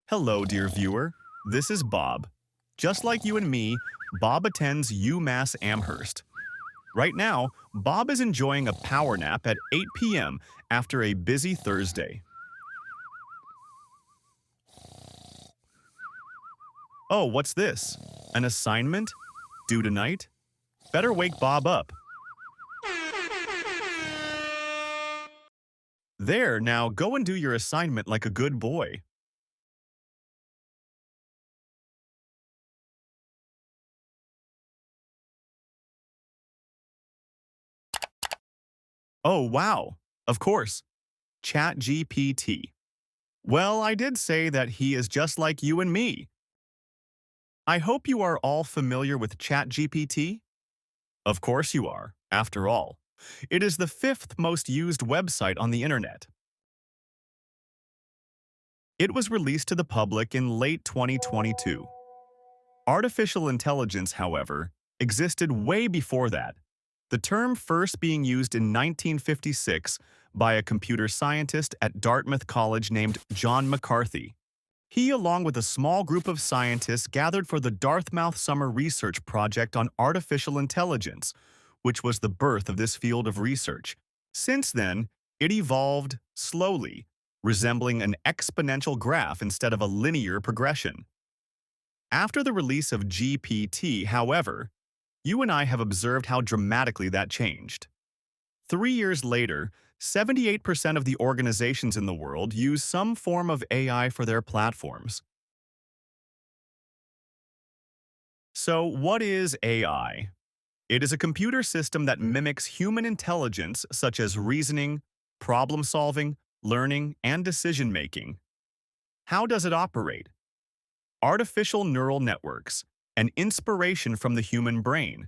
Hello, dear viewer. This is Bob. Just like you and me, Bob attends UMass Amherst. Right now, Bob is enjoying a power nap at 8 p.m. after a busy Thursday. Oh, what's this? An assignment? Due tonight? Better wake Bob up. There, now go and do your assignment like a good boy. Oh, wow. Of course. ChatGPT. Well, I did say that he is just like you and me. I hope you are all familiar with ChatGPT. Of course you are, after all. It is the fifth most used website on the internet. It was released to the public in late 2022. Artificial intelligence, however, existed way before that, the term first being used in 1956 by a computer scientist at Dartmouth College named John McCarthy. He, along with a small group of scientists, gathered for the Dartmouth Summer Research Project on Artificial Intelligence, which was the birth of this field of research. Since then, it evolved slowly, resembling an exponential graph instead of a linear progression. After the release of GPT, however, you and I have observed how dramatically that changed. 3 years later, 78% of the organizations in the world use some form of AI for their platforms. So, what is AI? It is a computer system that mimics human intelligence such as reasoning, problem-solving, learning, and decision-making. How does it operate? Artificial neural networks, an inspiration from the human brain.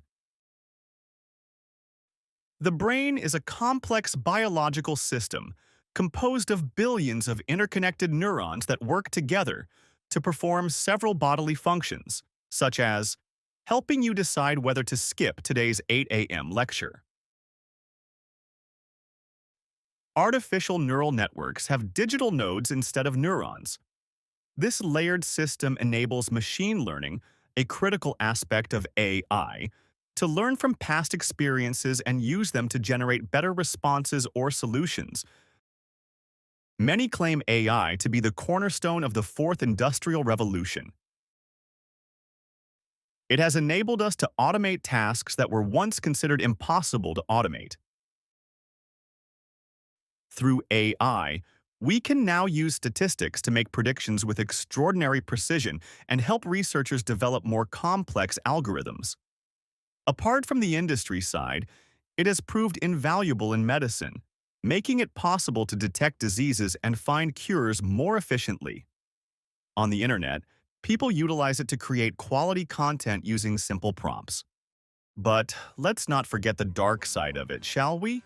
The brain is a complex biological system composed of billions of interconnected neurons that work together to perform several bodily functions, such as helping you decide whether to skip today's 8 a.m. lecture. Artificial neural networks have digital nodes instead of neurons. This layered system enables machine learning, a critical aspect of AI, to learn from past experiences and use them to generate better responses or solutions. Many claim AI to be the cornerstone of the fourth industrial revolution. It has enabled us to automate tasks that were once considered impossible to automate. Through AI, we can now use statistics to make predictions with extraordinary precision and help researchers develop more complex algorithms. Apart from the industry side, it has proved invaluable in medicine, making it possible to detect diseases and find cures more efficiently. On the internet, people utilize it to create quality content using simple prompts. But let's not forget the dark side of it, shall we?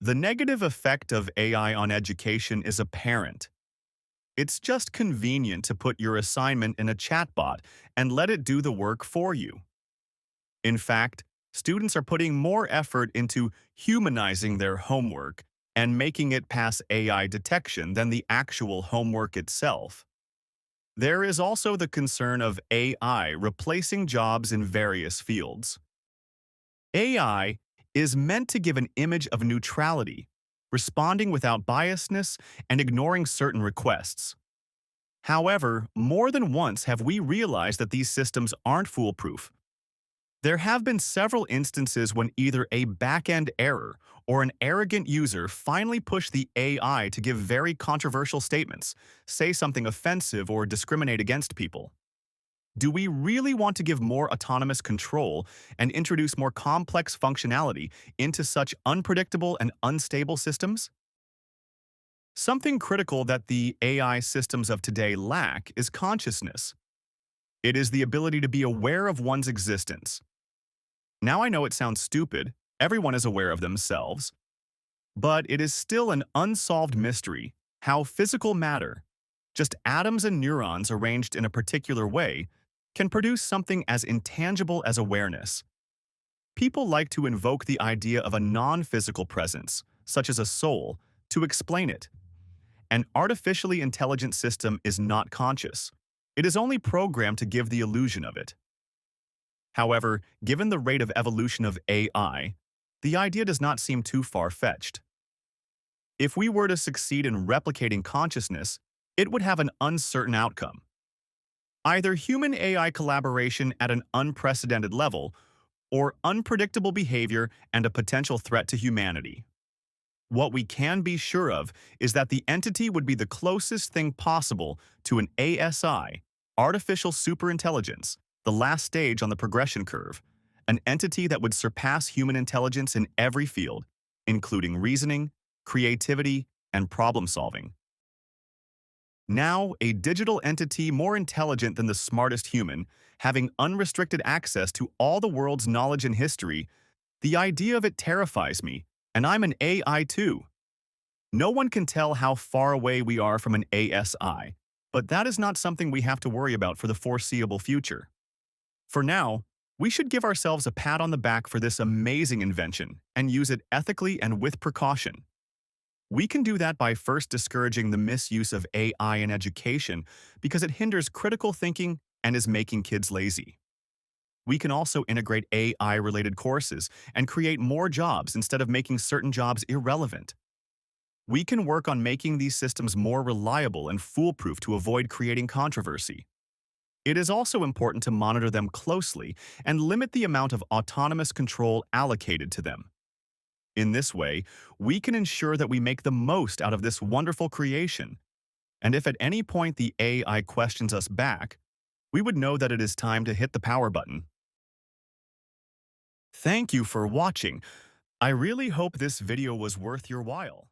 The negative effect of AI on education is apparent. It's just convenient to put your assignment in a chatbot and let it do the work for you. In fact, students are putting more effort into humanizing their homework and making it pass AI detection than the actual homework itself. There is also the concern of AI replacing jobs in various fields. AI is meant to give an image of neutrality, responding without biasness and ignoring certain requests. However, more than once have we realized that these systems aren't foolproof. There have been several instances when either a back-end error or an arrogant user finally pushed the AI to give very controversial statements, say something offensive, or discriminate against people. Do we really want to give more autonomous control and introduce more complex functionality into such unpredictable and unstable systems? Something critical that the AI systems of today lack is consciousness. It is the ability to be aware of one's existence. Now I know it sounds stupid, everyone is aware of themselves, but it is still an unsolved mystery how physical matter, just atoms and neurons arranged in a particular way, can produce something as intangible as awareness. People like to invoke the idea of a non-physical presence, such as a soul, to explain it. An artificially intelligent system is not conscious. It is only programmed to give the illusion of it. However, given the rate of evolution of AI, the idea does not seem too far-fetched. If we were to succeed in replicating consciousness, it would have an uncertain outcome. Either human-AI collaboration at an unprecedented level, or unpredictable behavior and a potential threat to humanity. What we can be sure of is that the entity would be the closest thing possible to an ASI, artificial superintelligence, the last stage on the progression curve, an entity that would surpass human intelligence in every field, including reasoning, creativity, and problem-solving. Now, a digital entity more intelligent than the smartest human, having unrestricted access to all the world's knowledge and history, the idea of it terrifies me, and I'm an AI too. No one can tell how far away we are from an ASI, but that is not something we have to worry about for the foreseeable future. For now, we should give ourselves a pat on the back for this amazing invention and use it ethically and with precaution. We can do that by first discouraging the misuse of AI in education because it hinders critical thinking and is making kids lazy. We can also integrate AI-related courses and create more jobs instead of making certain jobs irrelevant. We can work on making these systems more reliable and foolproof to avoid creating controversy. It is also important to monitor them closely and limit the amount of autonomous control allocated to them. In this way, we can ensure that we make the most out of this wonderful creation. And if at any point the AI questions us back, we would know that it is time to hit the power button. Thank you for watching. I really hope this video was worth your while.